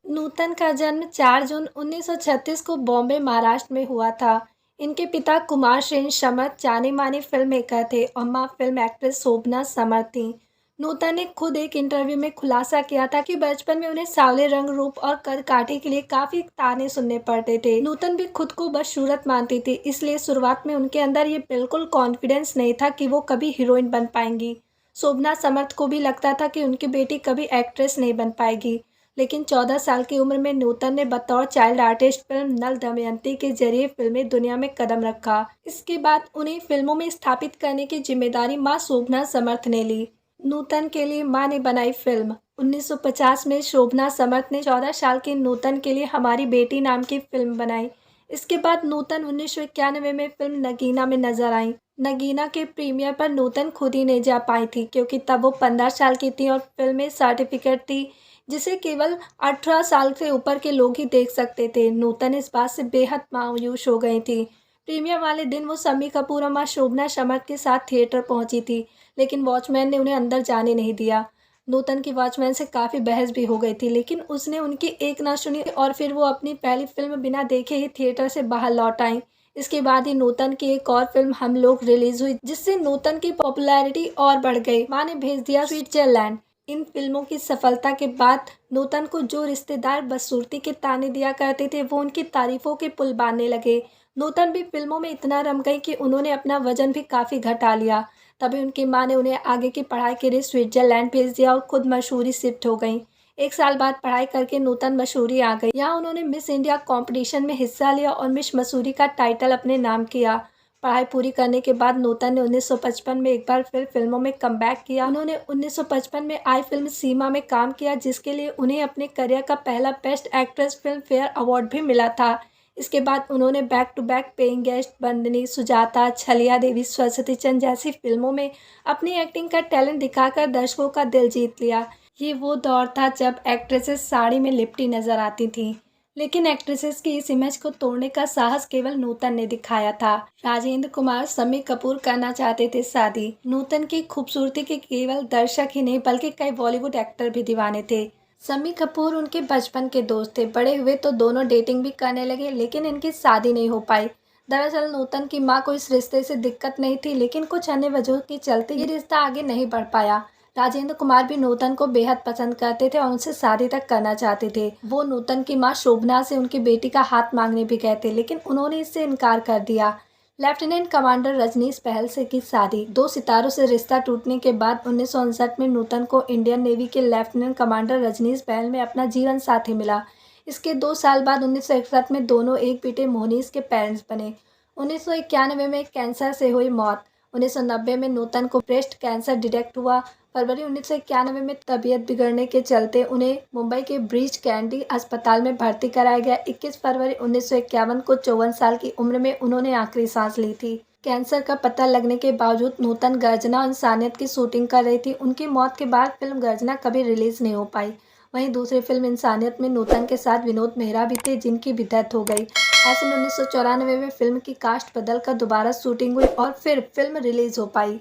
नूतन का जन्म 4 जून 1936 को बॉम्बे, महाराष्ट्र में हुआ था। इनके पिता कुमार सेन समर्थ जाने-माने फ़िल्म मेकर थे और मां फ़िल्म एक्ट्रेस शोभना समर्थ थीं। नूतन ने खुद एक इंटरव्यू में खुलासा किया था कि बचपन में उन्हें सांवले रंग, रूप और कद-काठी के लिए काफ़ी ताने सुनने पड़ते थे। नूतन भी खुद को बदसूरत मानती थी, इसलिए शुरुआत में उनके अंदर ये बिल्कुल कॉन्फिडेंस नहीं था कि वो कभी हीरोइन बन पाएंगी। शोभना समर्थ को भी लगता था कि उनकी बेटी कभी एक्ट्रेस नहीं बन पाएगी। लेकिन 14 साल की उम्र में नूतन ने बतौर चाइल्ड आर्टिस्ट फिल्म नल दमयंती के जरिए फिल्मी दुनिया में कदम रखा। इसके बाद उन्हें फिल्मों में स्थापित करने की जिम्मेदारी मां शोभना समर्थ ने ली। नूतन के लिए मां ने बनाई फिल्म। 1950 में शोभना समर्थ ने 14 साल की नूतन के लिए हमारी बेटी नाम की फिल्म बनाई। इसके बाद नूतन 1991 में फिल्म नगीना में नजर आई। नगीना के प्रीमियर पर नूतन खुद ही नहीं जा पाई थी, क्योंकि तब वो 15 साल की थी और फिल्म में सर्टिफिकेट थी जिसे केवल 18 साल से ऊपर के लोग ही देख सकते थे। नूतन इस बात से बेहद मायूस हो गई थी। प्रीमियर वाले दिन वो शम्मी कपूर और मां शोभना समर्थ के साथ थिएटर पहुंची थी, लेकिन वॉचमैन ने उन्हें अंदर जाने नहीं दिया। नूतन की वॉचमैन से काफ़ी बहस भी हो गई थी, लेकिन उसने उनकी एक ना सुनी और फिर वो अपनी पहली फिल्म बिना देखे ही थिएटर से बाहर लौट आई। इसके बाद ही नूतन की एक और फिल्म हम लोग रिलीज हुई, जिससे नूतन की पॉपुलैरिटी और बढ़ गई। मां ने भेज दिया स्विट्जरलैंड। इन फिल्मों की सफलता के बाद नूतन को जो रिश्तेदार बदसूरती के ताने दिया करते थे, वो उनकी तारीफों के पुल बांधने लगे। नूतन भी फिल्मों में इतना रम गई कि उन्होंने अपना वजन भी काफ़ी घटा लिया। तभी उनकी मां ने उन्हें आगे की पढ़ाई के लिए स्विट्जरलैंड भेज दिया और खुद मसूरी शिफ्ट हो गई। एक साल बाद पढ़ाई करके नूतन मसूरी आ गई। यहाँ उन्होंने मिस इंडिया कंपटीशन में हिस्सा लिया और मिस मसूरी का टाइटल अपने नाम किया। पढ़ाई पूरी करने के बाद नूतन ने 1955 में एक बार फिर फिल्मों में कमबैक किया। उन्होंने 1955 में आई फिल्म सीमा में काम किया, जिसके लिए उन्हें अपने करियर का पहला best actress Filmfare award भी मिला था। इसके बाद उन्होंने back to back paying guest, Bandini, Sujata, Chhalia Devi, Saraswati चंद्र जैसी फिल्मों में अपनी एक्टिंग का टैलेंट दिखाकर दर्शकों का दिल जीत लिया। ये वो दौर था जब एक्ट्रेसेस साड़ी में लिपटी नजर आती थीं। लेकिन एक्ट्रेसेस की इस इमेज को तोड़ने का साहस केवल नूतन ने दिखाया था। राजेंद्र कुमार शम्मी कपूर करना चाहते थे शादी। नूतन की खूबसूरती के केवल दर्शक ही नहीं, बल्कि कई बॉलीवुड एक्टर भी दीवाने थे। शम्मी कपूर उनके बचपन के दोस्त थे। बड़े हुए तो दोनों डेटिंग भी करने लगे, लेकिन इनकी शादी नहीं हो पाई। दरअसल नूतन की मां को इस रिश्ते से दिक्कत नहीं थी, लेकिन कुछ अन्य वजहों के चलते ये रिश्ता आगे नहीं बढ़ पाया। राजेंद्र कुमार भी नूतन को बेहद पसंद करते थे और उनसे शादी तक करना चाहते थे। वो नूतन की मां शोभना से उनकी बेटी का हाथ मांगने भी गए थे, लेकिन उन्होंने इससे इनकार कर दिया। लेफ्टिनेंट कमांडर रजनीश बहल से की शादी। दो सितारों से रिश्ता टूटने के बाद 1959 में नूतन को इंडियन नेवी के लेफ्टिनेंट कमांडर रजनीश बहल में अपना जीवन साथी मिला। इसके 2 साल बाद 1961 में दोनों एक बेटे मोहनीश के पेरेंट्स बने। 1991 में कैंसर से हुई मौत। 1990 में नूतन को ब्रेस्ट कैंसर डिटेक्ट हुआ। फरवरी 1991 में तबीयत बिगड़ने के चलते उन्हें मुंबई के ब्रीच कैंडी अस्पताल में भर्ती कराया गया। 21 फरवरी 1951 को 54 साल की उम्र में उन्होंने आखिरी सांस ली थी। कैंसर का पता लगने के बावजूद नूतन गर्जना और इंसानियत की शूटिंग कर रही थी। उनकी मौत के बाद फिल्म गर्जना कभी रिलीज नहीं हो पाई। वहीं दूसरी फिल्म इंसानियत में नूतन के साथ विनोद मेहरा भी थे, जिनकी भी डेथ हो गई। ऐसे में 1994 में फिल्म की कास्ट बदल कर दोबारा शूटिंग हुई और फिर फिल्म रिलीज हो पाई।